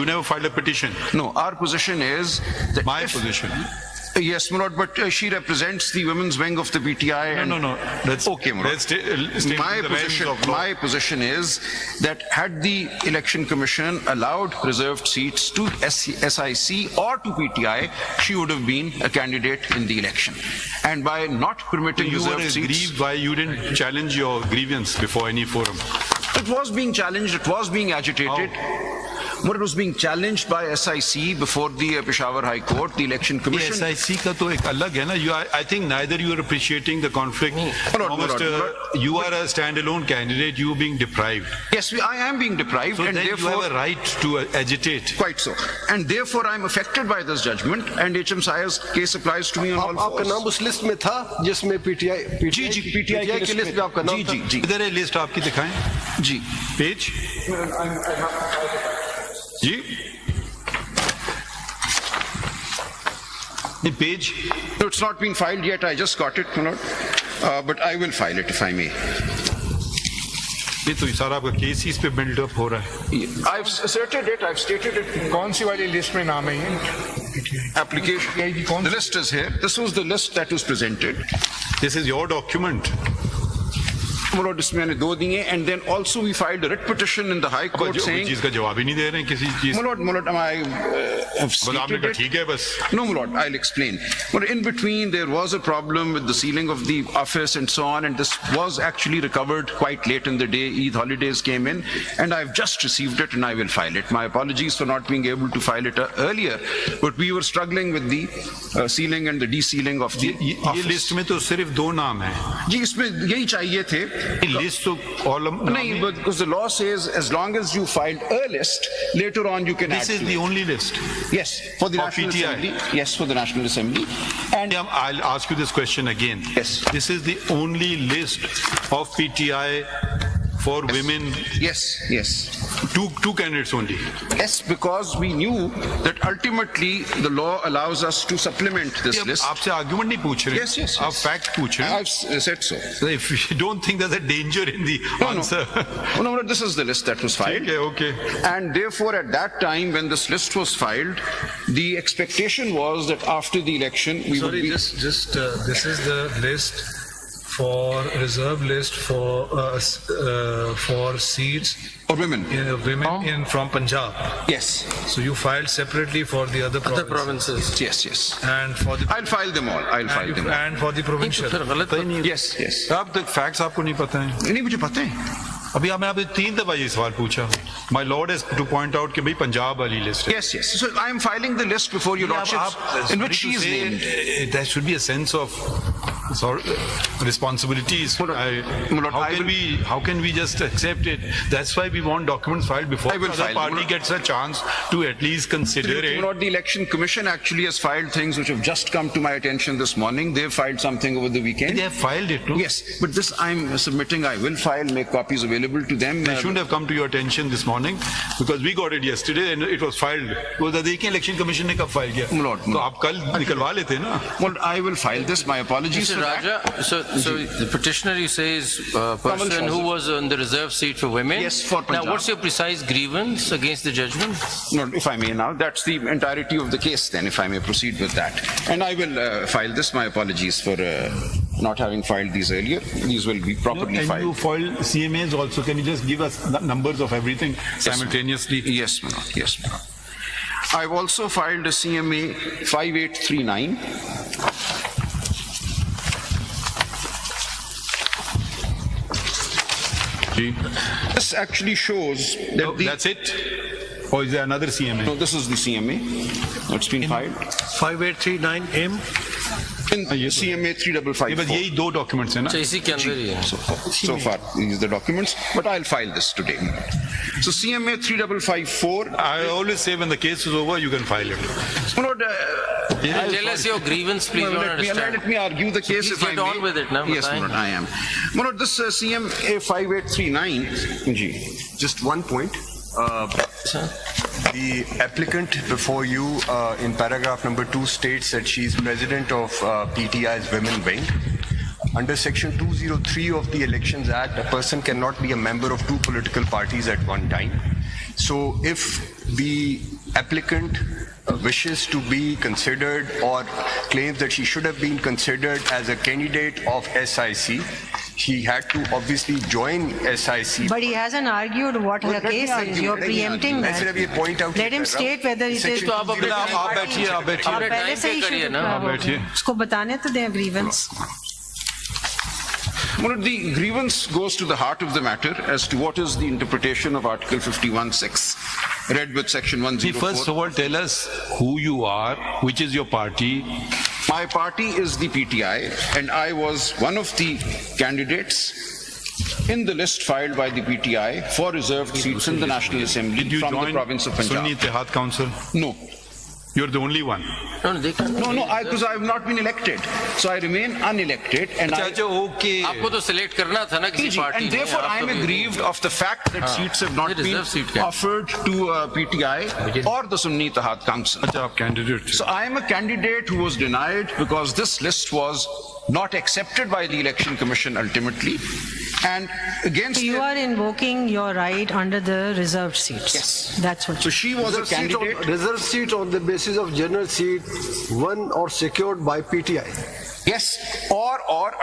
never filed a petition. No, our position is that My position. Yes, my lord, but she represents the women's wing of the PTI. No. Let's Okay, my lord. let's stay My in the realms position, of law. my position is that had the Election Commission allowed reserved seats to SIC or to PTI, she would have been a candidate in the election. And by not permitting You were reserved seats, aggrieved why you didn't challenge your grievance before any forum. it was being challenged, it was being agitated. But it was being challenged by SIC before the Peshawar High Court, the Election Commission. SIC का तो एक अलग है ना. I think neither you are appreciating the conflict. Almost, you are a standalone candidate. You are being deprived. Yes, I am being deprived, So and then you therefore have a right to agitate. quite so. And therefore, I am affected by this judgment, and HM Saya's case applies to me on all आपका fours. नाम उस list में था जिसमें PTI की list में आपका नाम था? जी इधर है लिस्ट आपकी दिखाएं. जी. पेज. जी. The page. No, it's not been filed yet. I just got it, my lord. But I will file it if I may. ये तो सारा आपका केस ही इस पे बिल्ड अप हो रहा है. I've asserted it. I've stated it. कौन सी वाली लिस्ट में नाम है ये? Application. The list is here. This was the list that was presented. This is your document. My lord, इसमें मैंने दो दिए, and then also we filed a writ petition in the High Court saying. चीज का जवाब ही नहीं दे रहे हैं किसी चीज. My lord, I have बस आपने stated कहा it. ठीक है बस. No, my lord, I'll explain. But in between, there was a problem with the sealing of the office and so on, and this was actually recovered quite late in the day. Eid holidays came in, and I've just received it, and I will file it. My apologies for not being able to file it earlier, but we were struggling with the sealing and the de-sealing of the ये office. List में तो सिर्फ दो नाम है. जी, इसमें यही चाहिए थे. लिस्ट तो कॉलम. नहीं, but because the law says as long as you filed a list, later on you can add This is to the it. only list. Yes, for the For National PTI. Assembly. Yes, for the National Assembly. And I'll ask you this question again. Yes. This is the only list of PTI for women. yes. Two candidates only. Yes, because we knew that ultimately the law allows us to supplement this list. आपसे argument नहीं पूछ रहे. Yes. आप fact पूछ रहे हैं. I've said so. So if you don't think there's a danger in the answer. No, this is the list that was filed. Okay. And therefore, at that time, when this list was filed, the expectation was that after the election, we would Sorry, be... this is the list for reserve list for seats For women. women in from Punjab. Yes. So you filed separately for the other provinces. Yes. And for the I'll file them all. and for the provincial. Yes. आप तो facts आपको नहीं पता है. नहीं, मुझे पता है. अभी मैं आपसे 3 दफा ये सवाल पूछा. My lord has to point out कि भाई पंजाब वाली लिस्ट है. Yes. So I am filing the list before your lordship, in which she is named. There should be a sense of responsibilities. How can we just accept it? That's why we want documents filed before I will the other file. party gets a chance to at least consider it. The Election Commission actually has filed things which have just come to my attention this morning. They've filed something over the weekend. They have filed it, no? Yes, but this I'm submitting. I will file, make copies available to them. They shouldn't have come to your attention this morning because we got it yesterday and it was filed. वो तो देखिए Election Commission ने कब file किया? Lord, तो आप कल निकलवा लेते ना? Well, I will file this. My apologies for Raja, that. so the petitioner, you say, is a person who was on the reserve seat for women. Yes, for Punjab. Now, what's your precise grievance against the judgment? No, if I may now, that's the entirety of the case then, if I may proceed with that. And I will file this. My apologies for not having filed these earlier. These will be properly And you filed. filed CMAs also. Can you just give us the numbers of everything simultaneously? Yes, my lord. Yes, my lord. I've also filed a CMA 5839. This actually shows that That's it? Or is there another CMA? No, this is the CMA that's been filed. 5839M. In CMA 3554. ये बस यही 2 documents हैं ना? So, इसी के अंदर ही है. So far, these are the documents, but I'll file this today. So CMA 3554. I always say when the case is over, you can file it. Lord, Tell us your grievance, please. let me argue the case if I may. Get on with it, now. Yes, Lord, I am. Lord, this CMA 5839. Just one point. The applicant before you in paragraph number 2 states that she is president of PTI's Women Wing. Under section 203 of the Elections Act, a person cannot be a member of 2 political parties at one time. So if the applicant wishes to be considered or claims that she should have been considered as a candidate of SIC, he had to obviously join SIC. But he hasn't argued what her case is. You're preempting मैं सिर्फ ये that. point out Let him कर रहा हूँ। state whether it is. Section तो आप अपने 203 आप बैठिए, आप बैठिए। अपने पहले time से पे ही करिए ना। बैठिए। उसको बताने तो दें grievance. Well, the grievance goes to the heart of the matter as to what is the interpretation of Article 51(6), read with Section See, 104. first of all, tell us who you are, which is your party. My party is the PTI, and I was one of the candidates in the list filed by the PTI for reserved seats in the National Assembly Did you from the join province of Sunni Punjab. Ittihad Council? No, You're the only one. No, देखा ना। no, because I have not been elected. So I remain unelected, and I... okay. आपको तो select करना था ना किसी party And में। therefore, आप I am तो aggrieved of the fact that seats have not ये been reserve seat क्या है? offered to PTI or the Sunni Ittihad Council. अच्छा, आप candidate. So I am a candidate who was denied because this list was not accepted by the Election Commission ultimately. And against... You are invoking your right under the reserved seats. Yes. That's what. So she was a Reserved seat on- candidate... reserved seat on the basis of general seat won or secured by PTI. Yes, or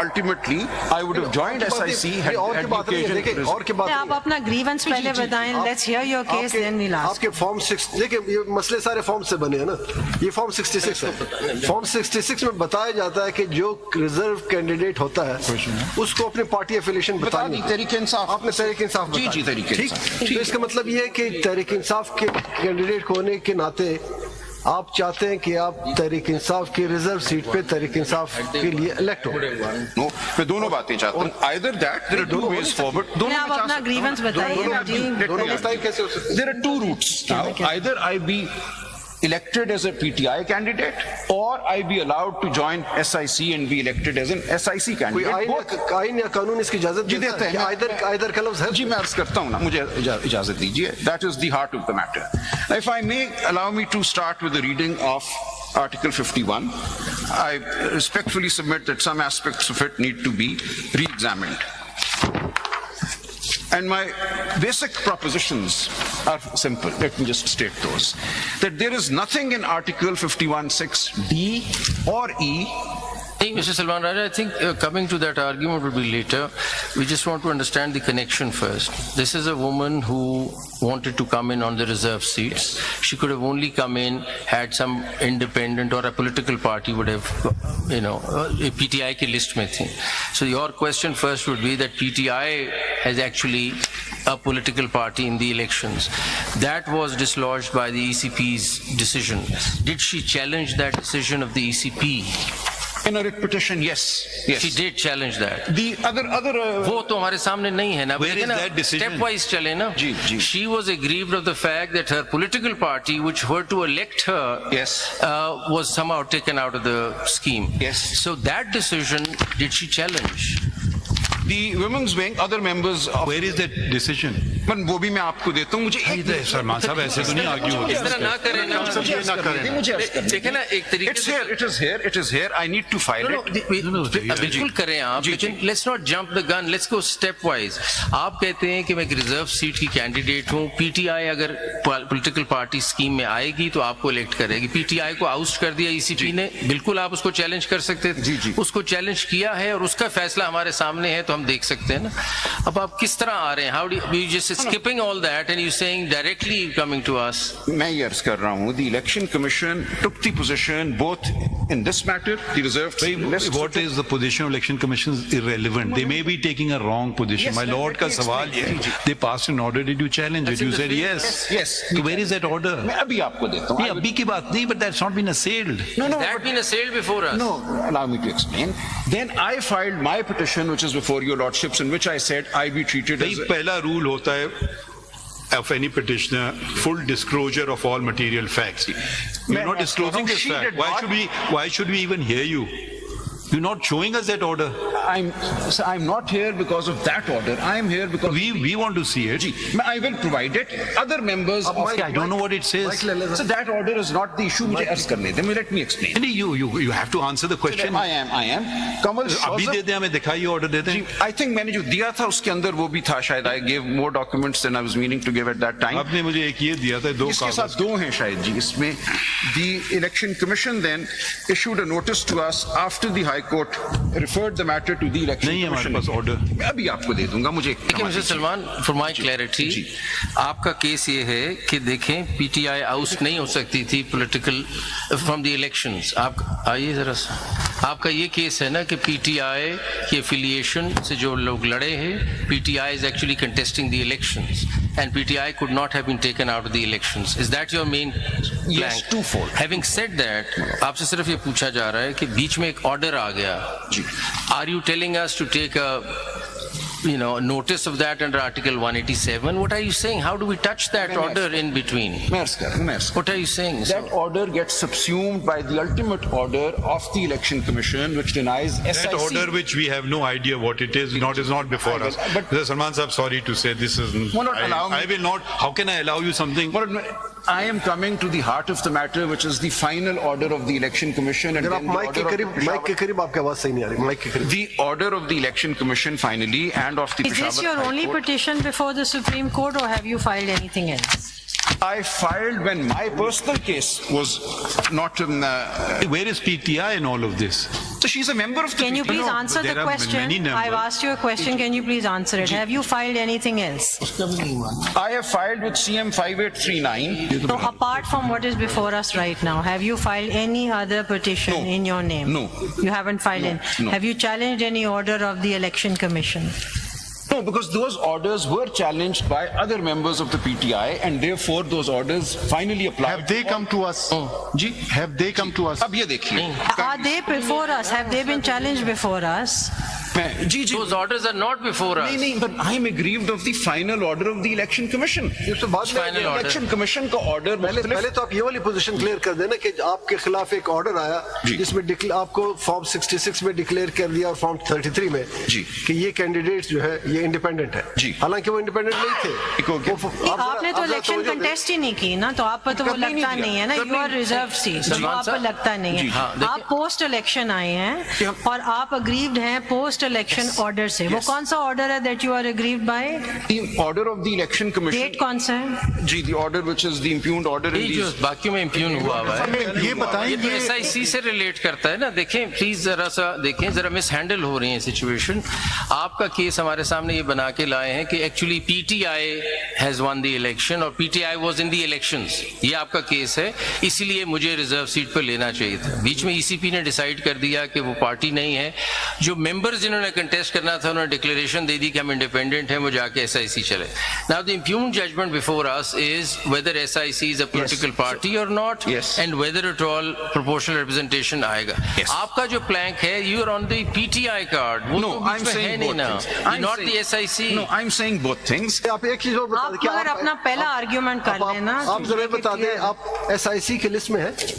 ultimately, I would have joined SIC had ये और की बात नहीं है, occasion देखिए, और की बात आप नहीं है। अपना ग्रीवेंस पहले बताएं. आप- Let's hear your case, आपके- then we'll ask. आपके फॉर्म 6 देखिए, ये मसले सारे फॉर्म से बने हैं ना. ये फॉर्म 66 है. फॉर्म 66 में बताया जाता है कि जो रिजर्व कैंडिडेट होता है उसको अपनी पार्टी एफिलिएशन बता बतानी दी, है. तहरीक इंसाफ। आपने तहरीक इंसाफ जी, बताया. जी, तहरीक ठीक. इंसाफ। तो इसका मतलब ये है कि तहरीक इंसाफ के कैंडिडेट होने के नाते आप चाहते हैं कि आप तहरीक इंसाफ की रिजर्व सीट पे तहरीक इंसाफ के लिए इलेक्ट हो. No, मैं दोनों बातें चाहता हूँ. Either that, there are two ways forward. दोनों आप में चाह अपना सकता हूँ grievance ना. बताइए दोनों ना में जी. let me दोनों argue. बताइए कैसे हो सकता है. There are two routes now. Either I be elected as a PTI candidate, or I be allowed to join SIC and be elected as an SIC कोई candidate. Both आइन या कानून इसकी इजाजत जी देता देते है कि हैं. आइदर का लफ्ज है. जी मैं अर्ज करता हूँ ना, मुझे इजाजत दीजिए. That is the heart of the matter. Now, if I may, allow me to start with the reading of Article 51. I respectfully submit that some aspects of it need to be re-examined. And my basic propositions are simple. Let me just state those. That there is nothing in Article 51(6)(d) or E. Mr. Salman Raja, I think coming to that argument will be later. We just want to understand the connection first. This is a woman who wanted to come in on the reserve seats. She could have only come in had some independent or a political party would have, PTI ki list mein thi. So your question first would be that PTI has actually a political party in the elections. That was dislodged by the ECP's decision. Did she challenge that decision of the ECP? In a writ petition, yes. She did challenge that. The other वो तो हमारे सामने नहीं है ना. Where is that decision? Step wise चले ना. जी, जी. She was aggrieved of the fact that her political party, which were to elect her, Yes. was somehow taken out of the scheme. Yes. So that decision, did she challenge? The women's wing, other members of... Where is that decision? मैं वो भी मैं आपको देता हूँ. मुझे एक सलमान साहब ऐसे तो नहीं आर्ग्यू इस होते. तरह ना करें ना. मुझे देखें ना एक तरीके It's से. here, it is here. I need to file No, it. बिल्कुल करें आप, लेकिन let's not jump the gun, let's go step wise. आप कहते हैं कि मैं एक रिजर्व सीट की कैंडिडेट हूँ. पीटीआई अगर पॉलिटिकल पार्टी स्कीम में आएगी तो आपको इलेक्ट करेगी. पीटीआई को आउस्ट कर दिया ईसीपी ने. बिल्कुल आप उसको चैलेंज कर सकते थे. उसको चैलेंज किया है और उसका फैसला हमारे सामने है तो हम देख सकते हैं ना. अब आप किस तरह आ रहे हैं? How do you just skipping all that and you saying directly coming to us? मैं ये अर्ज कर रहा हूँ. The election commission took the position both in this matter, the reserved list. What is the position of election commission is irrelevant. They may be taking a wrong position. Yes, My let lord me का explain. सवाल ये है. They passed an order. Did you challenge it? You said yes. Yes. So where is that order? मैं अभी आपको देता हूँ. नहीं अभी की बात नहीं, but that's not been assailed. No, That been assailed before us. No, allow me to explain. Then I filed my petition, which is before your lordships, in which I said I be treated as... भाई पहला rule होता है of any petitioner, full disclosure of all material facts. You're not disclosing this She fact. did not. Why should we even hear you? You're not showing us that order. I'm not here because of that order. I'm here because We want to see it. Ji, I will provide it. Other members of I don't know what it says. So that order is not the issue. मुझे अर्ज करने दें. Let me explain. You have to answer the question. I am. Kamal अभी दे दे हमें दिखाइए order दे दें. I think मैंने जो दिया था उसके अंदर वो भी था शायद. I gave more documents than I was meaning to give at that time. आपने मुझे एक ये दिया था, दो इसके कागज. साथ दो हैं शायद जी. इसमें the election commission then issued a notice to us after the High Court referred the matter to the election नहीं है हमारे commission. पास order. मैं अभी आपको दे दूंगा. मुझे देखिए mister Salman, for my clarity, आपका केस ये है कि देखें पीटीआई आउट नहीं हो सकती थी पॉलिटिकल फ्रॉम द इलेक्शंस. आप आइए जरा सा. आपका ये केस है ना कि पीटीआई की एफिलिएशन से जो लोग लड़े हैं, PTI is actually contesting the elections and PTI could not have been taken out of the elections. Is that your main Yes, twofold. Having said that, आपसे सिर्फ ये पूछा जा रहा है कि बीच में एक ऑर्डर आ गया. Are you telling us to take a notice of that under Article 187? What are you saying? How do we touch that order in between? मैं अर्ज कर रहा हूं. What are you saying? That order gets subsumed by the ultimate order of the election commission, which denies SIC. That order which we have no idea what it is, is not before us. But Mr. Salman Saab, sorry to say this is. I will not. How can I allow you something? I am coming to the heart of the matter, which is the final order of the election commission, and अगर आप then the mic के करीब आपकी आवाज सही नहीं आ रही. Mic के करीब. the order of the election commission finally and of the Is this Peshawar your High only Court. petition before the Supreme Court, or have you filed anything else? I filed when my personal case was not in. Where is PTI in all of this? So she's a member of the. Can you please No, answer the there are question? many numbers. I've asked you a question. Can you please answer it? Have you filed anything else? I have filed with CM 5839. So apart from what is before us right now, have you filed any other petition No. in your name? No. You haven't filed any? No. Have you challenged any order of the Election Commission? No, because those orders were challenged by other members of the PTI, and therefore those orders finally applied. Have they come to us? Ji, Have they come to us? अब ये देखिए. Are they before us? Have they been challenged before us? Ji ji. Those orders are not before us. नहीं, but I am aggrieved of the final order of the election commission. इससे बाद में Final order. Election commission का order पहले तो आप ये वाली पोजीशन क्लियर कर देना कि आपके खिलाफ एक ऑर्डर आया जी। जिसमें आपको फॉर्म 66 में डिक्लेयर कर दिया और फॉर्म 33 में जी। कि ये कैंडिडेट्स जो है ये इंडिपेंडेंट है. जी। हालांकि वो इंडिपेंडेंट नहीं थे. आपने तो इलेक्शन कंटेस्ट ही नहीं की ना, तो आप पर तो वो करने ही लगता नहीं नहीं है ना. दिया, यू आर रिजर्व सीट, तो सलमान आप पर साहब, लगता नहीं जी, है. हाँ, देखिए- आप पोस्ट इलेक्शन आए हैं और आप अग्रीव्ड हैं पोस्ट इलेक्शन ऑर्डर से. वो कौन सा ऑर्डर है that you are aggrieved by? The order of the election commission. Date कौन सा है? जी, the order which is the impugned order in ये जो these. बाकी में इम्प्यून हुआ हुआ है, ये बताएं ये तो ये SIC से रिलेट करता है ना. देखें प्लीज जरा सा देखें, जरा मिस हैंडल हो रही है सिचुएशन. आपका केस हमारे सामने ये बना के लाए हैं कि actually PTI has won the election और PTI was in the elections. ये आपका केस है, इसीलिए मुझे रिजर्व सीट पर लेना चाहिए था. बीच में ईसीपी ने डिसाइड कर दिया कि वो पार्टी नहीं है. जो मेंबर्स जिन्होंने कंटेस्ट करना था उन्होंने डिक्लेरेशन दे दी कि हम इंडिपेंडेंट हैं, वो जाके SIC चले. Now the impugned judgment before us is whether SIC is a political party और not, Yes. And whether at all proportional representation आएगा. Yes. आपका जो प्लैंक है, you are on the PTI card, वो No, तो बीच I'm में है saying नहीं both ना. things. I'm not saying- the SIC. No, I'm saying both things. आप एक चीज और बता आप दें कि मगर अपना पहला आर्ग्यूमेंट कर लेना. आप जरूर बता दें आप SIC की लिस्ट में है.